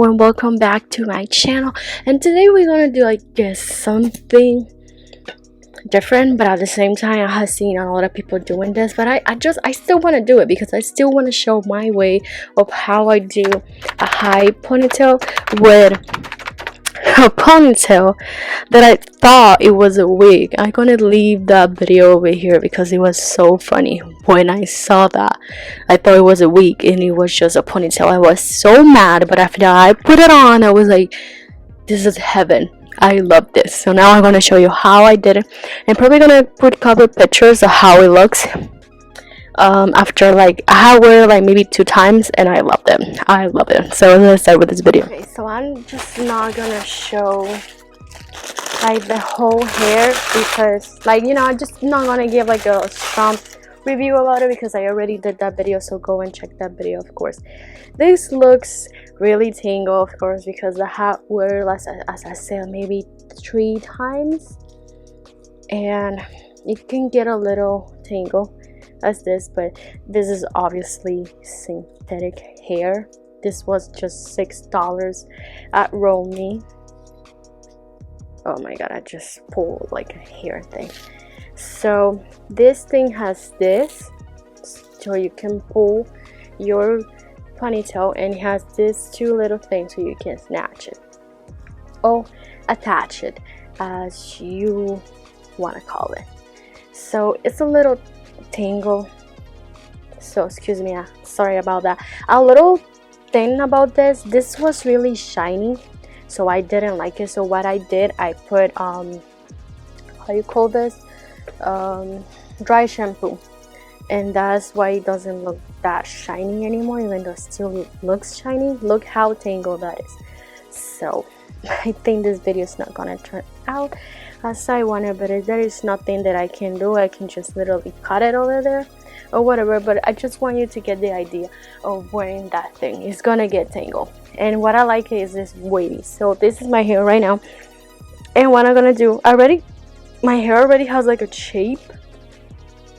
and welcome back to my channel. And today we're gonna do, I guess, something different, but at the same time I have seen a lot of people doing this, but I still want to do it because I still want to show my way of how I do a high ponytail with a ponytail that I thought it was a wig. I'm gonna leave that video over here because it was so funny. When I saw that, I thought it was a wig and it was just a ponytail. I was so mad, but after I put it on, I was like, this is heaven. I love this. So now I'm gonna show you how I did it. I'm probably gonna put a couple pictures of how it looks after, like, I wear like maybe 2 times and I love them. I love it. So let's start with this video. Okay, so I'm just not gonna show like the whole hair because, like, you know, I'm just not gonna give like a strong review about it because I already did that video, so go and check that video. Of course, this looks really tangled, of course, because the hat wear, as I said, maybe 3 times, and it can get a little tangled as this, but this is obviously synthetic hair. This was just $6 at Romy. Oh my god, I just pulled like a hair thing. So this thing has this, so you can pull your ponytail, and it has this 2 little things so you can snatch it or attach it, as you want to call it. So it's a little tangle, so excuse me, sorry about that. A little thing about this was really shiny, so I didn't like it. So what I did, I put how you call this, dry shampoo, and that's why it doesn't look that shiny anymore, even though it still looks shiny. Look how tangled that is. So I think this video is not gonna turn out as I wanted, but there is nothing that I can do. I can just literally cut it over there or whatever, but I just want you to get the idea of wearing that thing. It's gonna get tangled, and what I like is this wavy. So this is my hair right now, and what I'm gonna do, my hair already has like a shape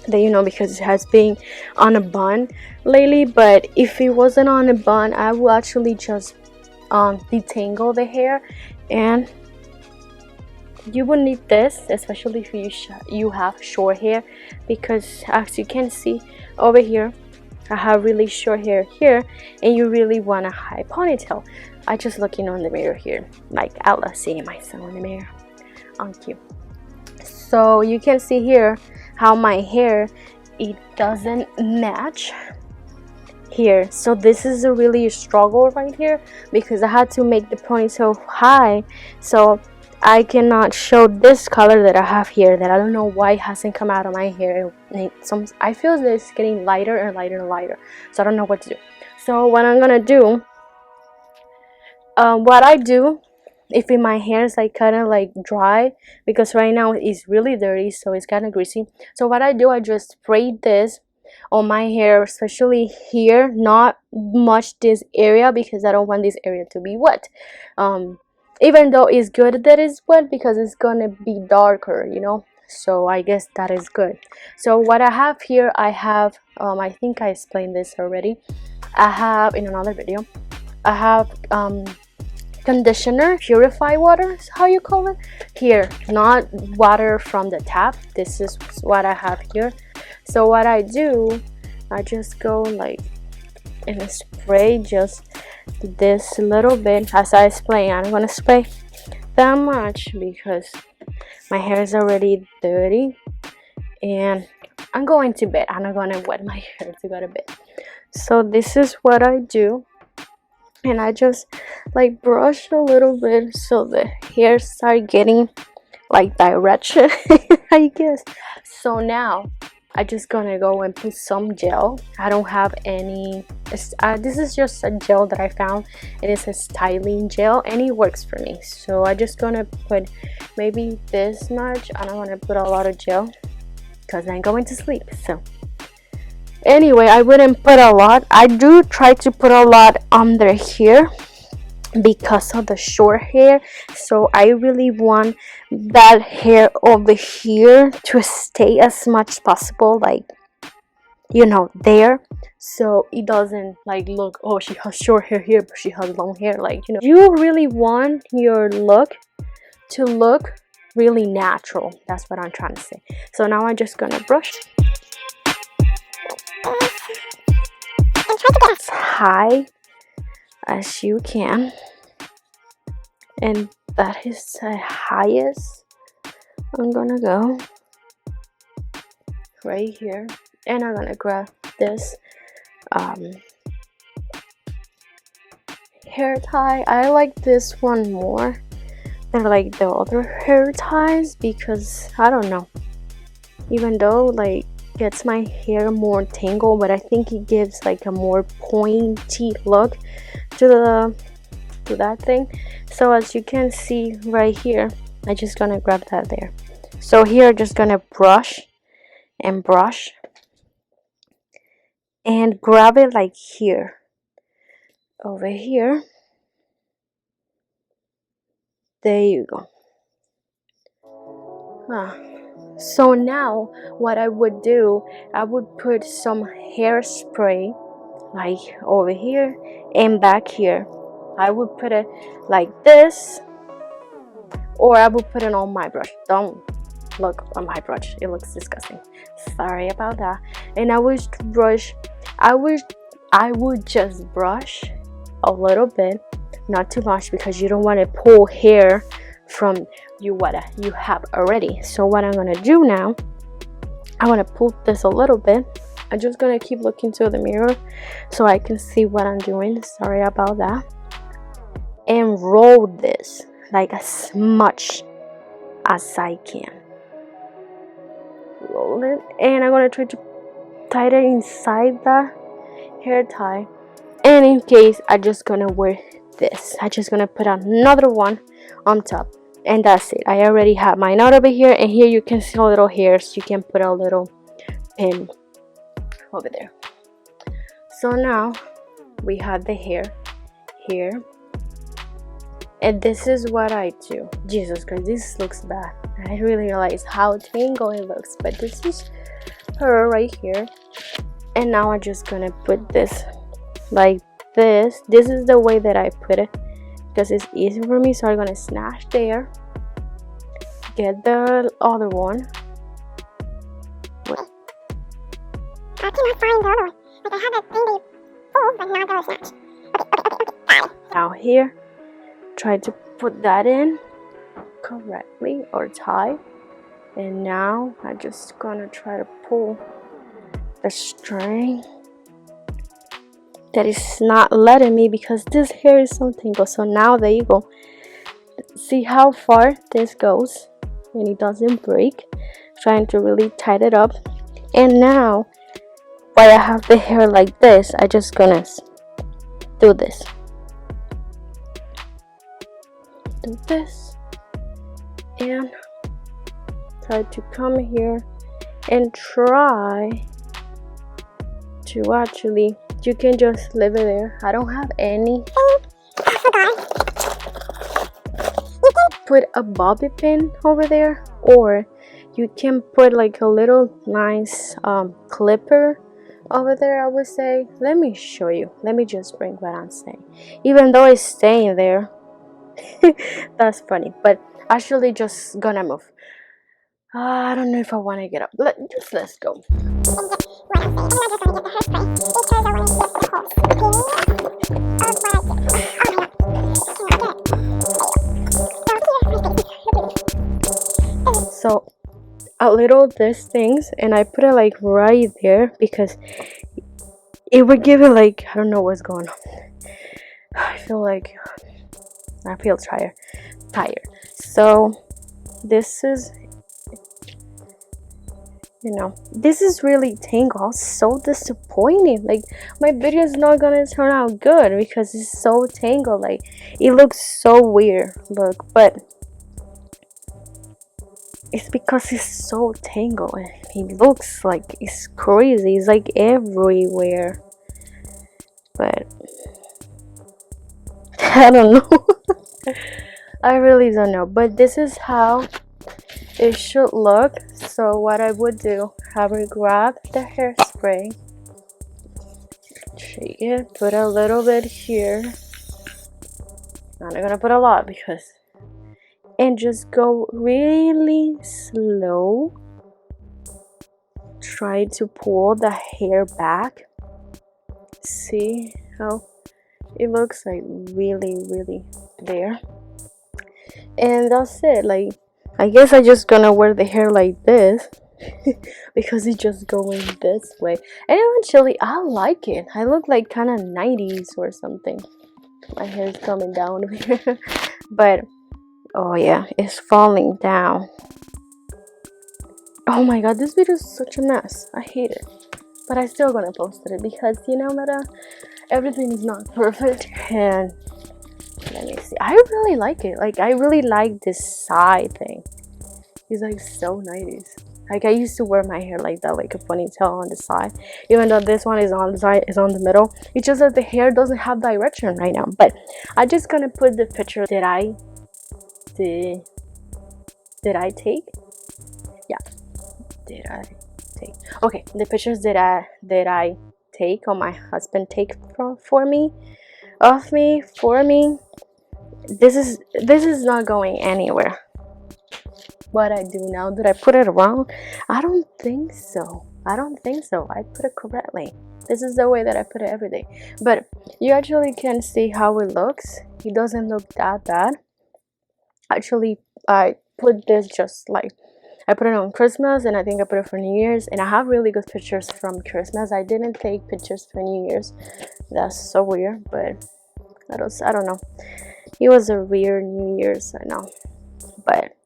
that, you know, because it has been on a bun lately. But if it wasn't on a bun, I will actually just detangle the hair, and you will need this, especially if you have short hair, because as you can see over here, I have really short hair here, and you really want a high ponytail. I just looking on the mirror here, like I love seeing myself in the mirror. Cute. So you can see here how my hair, it doesn't match here. So this is a really struggle right here because I had to make the ponytail high, so I cannot show this color that I have here, that I don't know why it hasn't come out of my hair. I feel that it's getting lighter and lighter and lighter, so I don't know what to do. So what I'm gonna do, what I do, if my hair is like kind of like dry, because right now it's really dirty, so it's kind of greasy. So what I do, I just spray this on my hair, especially here, not much this area, because I don't want this area to be wet. Even though it's good that it's wet because it's gonna be darker, you know, so I guess that is good. So what I have here, I have I think I explained this already. I have in another video, I have conditioner, purified water is how you call it here, not water from the tap. This is what I have here. So what I do, I just go like and spray just this little bit. As I explained, I'm gonna spray that much because my hair is already dirty and I'm going to bed. I'm not gonna wet my hair to go to bed. So this is what I do, and I just like brush a little bit so the hair start getting like direction, I guess. So now I just gonna go and put some gel. I don't have any, this is just a gel that I found, and it's a styling gel and it works for me. So I just gonna put maybe this much. I don't want to put a lot of gel because I'm going to sleep. So anyway, I wouldn't put a lot. I do try to put a lot under here because of the short hair, so I really want that hair over here to stay as much as possible like you know, there, so it doesn't like look, oh, she has short hair here but she has long hair. Like, you know, you really want your look to look really natural. That's what I'm trying to say. So now I'm just gonna brush and try to get as high as you can, and that is the highest I'm gonna go right here. And I'm gonna grab this hair tie. I like this one more than like the other hair ties because I don't know, even though like gets my hair more tangled, but I think it gives like a more pointy look to that thing. So as you can see right here, I'm just gonna grab that there. So here I'm just gonna brush and brush and grab it like here, over here. There you go. So now what I would do, I would put some hairspray like over here and back here. I would put it like this, or I would put it on my brush. Don't look on my brush, it looks disgusting, sorry about that. And I would just brush a little bit, not too much, because you don't want to pull hair from what you have already. So what I'm gonna do now, I want to pull this a little bit. I'm just gonna keep looking to the mirror so I can see what I'm doing, sorry about that. And roll this like as much as I can. Roll it, and I'm gonna try to tie it inside the hair tie. And in case, I'm just gonna wear this, I'm just gonna put another one on top, and that's it. I already have my knot over here, and here you can see a little hairs. You can put a little pin over there. So now we have the hair here, and this is what I do. Jesus Christ, this looks bad. I really realize how tangled it looks, but this is her right here. And now I'm just gonna put this like this. This is the way that I put it because it's easy for me. So I'm gonna snatch there, get the other one. I cannot find the other one. Like I had that thing they pull, but now there is not. Okay. Now here, try to put that in correctly or tie. And now I'm just gonna try to pull the string that is not letting me because this hair is so tangled. So now there you go. See how far this goes and it doesn't break. Trying to really tighten it up. And now while I have the hair like this, I just gonna do this. Do this and try to come here and try to actually, you can just leave it there. I don't have any. You can put a bobby pin over there, or you can put like a little nice clipper over there, I would say. Let me show you. Let me just bring what I'm saying. Even though it's staying there. That's funny, but actually just gonna move. I don't know if I want to get up. Let's go. So a little these things, and I put it like right there because it would give it like, I don't know what's going on. I feel tired. So this is, you know, this is really tangled. So disappointing. Like my video is not gonna turn out good because it's so tangled. Like it looks so weird. Look, but it's because it's so tangled. It looks like it's crazy. It's like everywhere. But I don't know. I really don't know. But this is how it should look. So what I would do, I would grab the hairspray, shake it, put a little bit here. I'm not gonna put a lot because, and just go really slow. Try to pull the hair back. See how it looks like really there. And that's it. Like, I guess I just gonna wear the hair like this because it's just going this way. And eventually I like it. I look like kind of 90s or something. My hair is coming down here. But oh yeah, it's falling down. Oh my god, this video is such a mess. I hate it. But I still gonna post it because, you know, everything is not perfect. And let me see. I really like it. Like, I really like this side thing. It's like so 90s. Like, I used to wear my hair like that, like a ponytail on the side. Even though this one is on the side, is on the middle. It's just that the hair doesn't have direction right now. But I'm just gonna put the picture that I did I take? Yeah. Did I take? Okay, the pictures that I take, or my husband take for me, of me, for me. This is not going anywhere. What I do now, did I put it wrong? I don't think so. I put it correctly. This is the way that I put it every day. But you actually can see how it looks. It doesn't look that bad. Actually, I put this just like, I put it on Christmas, and I think I put it for New Year's, and I have really good pictures from Christmas. I didn't take pictures for New Year's. That's so weird, but I don't know. It was a weird New Year's, I know. But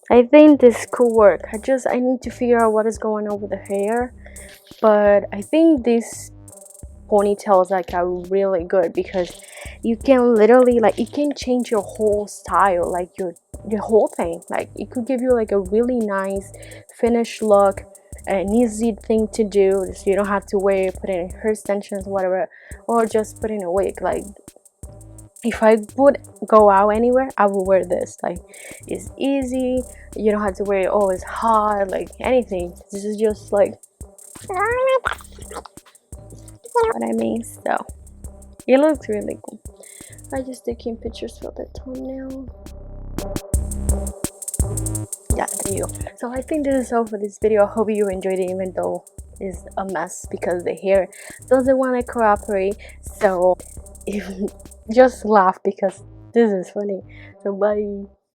I think this could work. I need to figure out what is going on with the hair. But I think this ponytails like are really good because you can literally, like, it can change your whole style, like your whole thing. Like, it could give you like a really nice finished look, an easy thing to do, so you don't have to put in hair extensions, whatever, or just put in a wig. Like, if I would go out anywhere, I would wear this. Like, it's easy, you don't have to wear it always hot, like anything. This is just like, what I mean. So it looks really cool. I just taking pictures for the thumbnail. Yeah, there you go. So I think this is all for this video. I hope you enjoyed it, even though it's a mess because the hair doesn't want to cooperate. So just laugh because this is funny. So bye.